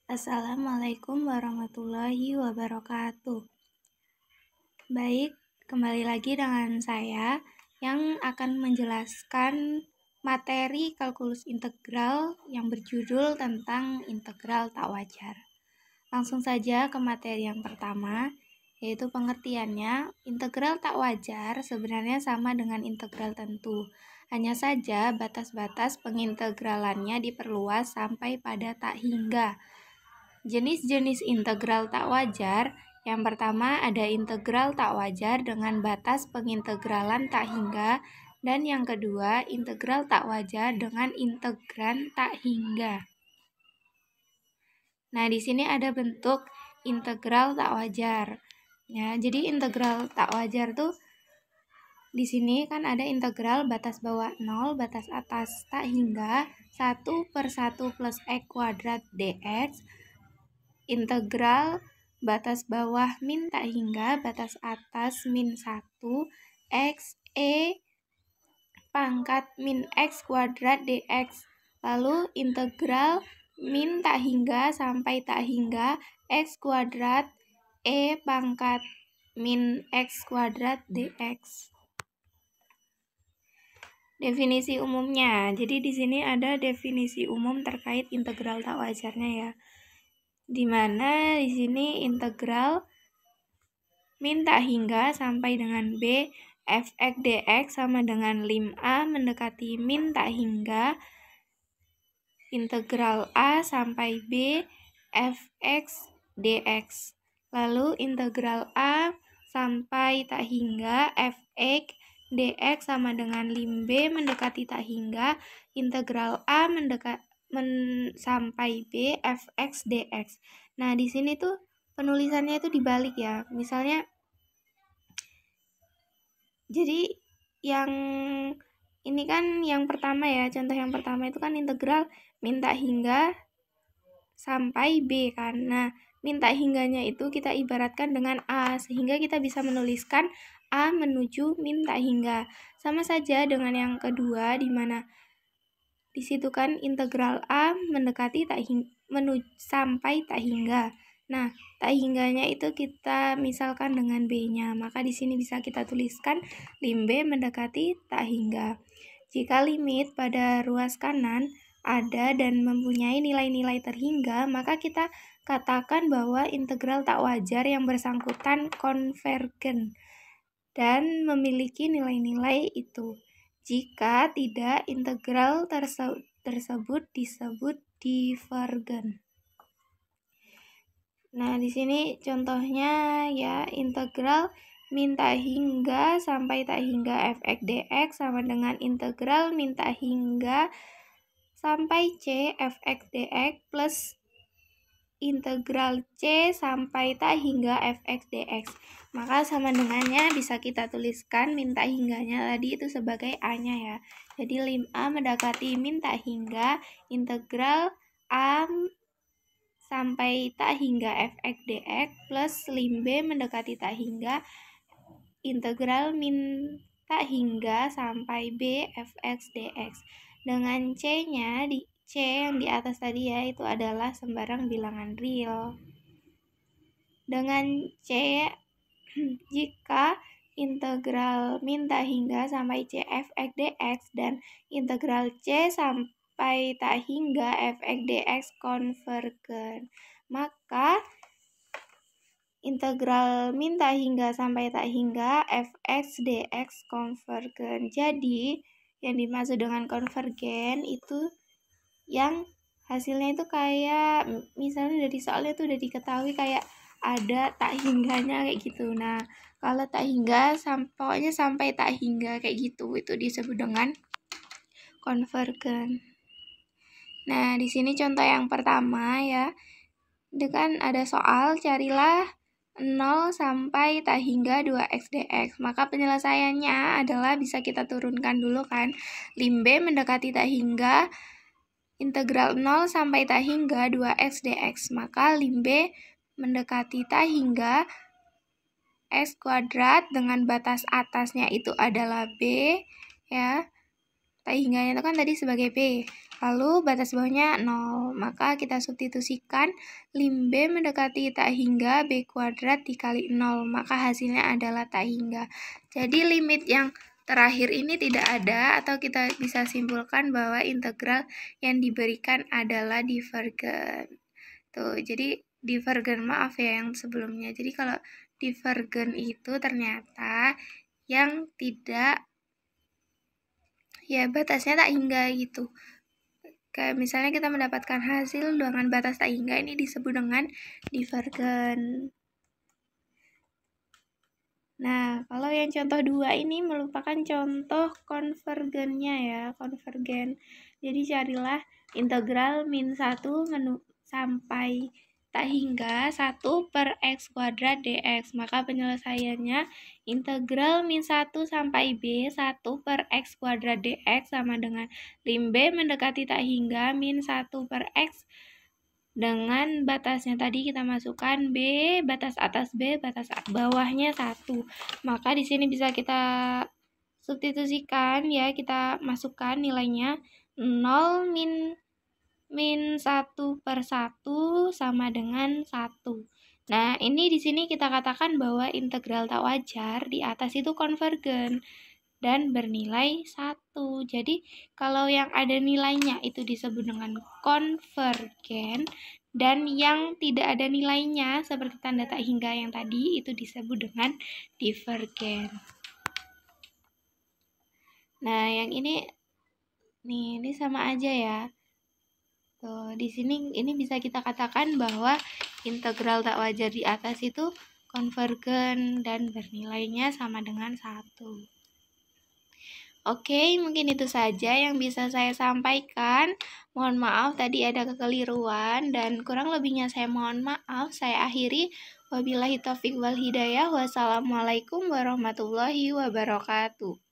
Assalamualaikum warahmatullahi wabarakatuh. Baik, kembali lagi dengan saya yang akan menjelaskan materi kalkulus integral yang berjudul tentang integral tak wajar. Langsung saja ke materi yang pertama, yaitu pengertiannya. Integral tak wajar sebenarnya sama dengan integral tentu. Hanya saja batas-batas pengintegralannya diperluas sampai pada tak hingga. Jenis-jenis integral tak wajar, yang pertama ada integral tak wajar dengan batas pengintegralan tak hingga, dan yang kedua integral tak wajar dengan integran tak hingga. Nah, di sini ada bentuk integral tak wajar. Ya, jadi integral tak wajar tuh di sini kan ada integral batas bawah 0, batas atas tak hingga 1/1 plus x kuadrat dx, integral batas bawah min tak hingga batas atas min 1 x e pangkat min x kuadrat dx. Lalu integral min tak hingga sampai tak hingga x kuadrat e pangkat min x kuadrat dx. Definisi umumnya. Jadi di sini ada definisi umum terkait integral tak wajarnya ya. Di mana di sini integral min tak hingga sampai dengan b fx dx sama dengan lim a mendekati min tak hingga integral a sampai b fx dx. Lalu integral a sampai tak hingga fx dx sama dengan lim b mendekati tak hingga integral a sampai b fx dx. Nah, di sini tuh penulisannya itu dibalik ya. Misalnya, jadi yang ini kan yang pertama ya, contoh yang pertama itu kan integral min tak hingga sampai b kan. Nah, min tak hingganya itu kita ibaratkan dengan a, sehingga kita bisa menuliskan a menuju min tak hingga. Sama saja dengan yang kedua, di mana di situ kan integral a mendekati sampai tak hingga. Nah, tak hingganya itu kita misalkan dengan b-nya, maka di sini bisa kita tuliskan lim b mendekati tak hingga. Jika limit pada ruas kanan ada dan mempunyai nilai-nilai terhingga, maka kita katakan bahwa integral tak wajar yang bersangkutan konvergen dan memiliki nilai-nilai itu. Jika tidak, integral tersebut disebut divergen. Nah, di sini contohnya ya, integral min tak hingga sampai tak hingga fx dx sama dengan integral min tak hingga sampai c fx dx plus integral c sampai tak hingga fx dx. Maka sama dengannya bisa kita tuliskan min tak hingganya tadi itu sebagai a-nya ya. Jadi lim a mendekati min tak hingga integral a sampai tak hingga fx dx plus lim b mendekati tak hingga integral min tak hingga sampai b fx dx. Dengan c-nya c yang di atas tadi ya, itu adalah sembarang bilangan real. Dengan c, jika integral min tak hingga sampai c fx dx dan integral c sampai tak hingga fx dx konvergen, maka integral min tak hingga sampai tak hingga fx dx konvergen. Jadi, yang dimaksud dengan konvergen itu yang hasilnya itu kayak misalnya dari soalnya itu udah diketahui kayak ada tak hingganya kayak gitu. Nah, kalau tak hingga pokoknya sampai tak hingga kayak gitu, itu disebut dengan konvergen. Nah, di sini contoh yang pertama ya. Itu kan ada soal carilah 0 sampai tak hingga 2x dx. Maka penyelesaiannya adalah bisa kita turunkan dulu kan. Lim b mendekati tak hingga integral 0 sampai tak hingga 2x dx. Maka lim b mendekati tak hingga x kuadrat dengan batas atasnya itu adalah b ya. tak hingganya itu kan tadi sebagai B. Lalu batas bawahnya 0. Maka kita substitusikan lim B mendekati tak hingga B kuadrat dikali 0. Maka hasilnya adalah tak hingga. Jadi limit yang terakhir ini tidak ada, atau kita bisa simpulkan bahwa integral yang diberikan adalah divergen. Tuh, jadi divergen, maaf ya yang sebelumnya. Jadi kalau divergen itu ternyata yang tidak, ya batasnya tak hingga gitu. Kayak misalnya kita mendapatkan hasil dengan batas tak hingga, ini disebut dengan divergen. Nah, kalau yang contoh 2 ini merupakan contoh konvergennya ya, konvergen. Jadi carilah integral min 1 sampai tak hingga 1 per x kuadrat dx. Maka penyelesaiannya integral min 1 sampai b 1 per x kuadrat dx sama dengan lim b mendekati tak hingga min 1 per x. Dengan batasnya tadi kita masukkan B, batas atas B, batas bawahnya 1. Maka di sini bisa kita substitusikan ya, kita masukkan nilainya 0 min 1 per 1 sama dengan 1. Nah, ini di sini kita katakan bahwa integral tak wajar di atas itu konvergen dan bernilai 1. Jadi, kalau yang ada nilainya itu disebut dengan konvergen, dan yang tidak ada nilainya seperti tanda tak hingga yang tadi itu disebut dengan divergen. Nah, yang ini sama aja ya. Tuh, di sini ini bisa kita katakan bahwa integral tak wajar di atas itu konvergen dan bernilainya sama dengan 1. Oke, mungkin itu saja yang bisa saya sampaikan. Mohon maaf tadi ada kekeliruan dan kurang lebihnya saya mohon maaf. Saya akhiri. Wabillahi taufiq wal hidayah. Wassalamualaikum warahmatullahi wabarakatuh.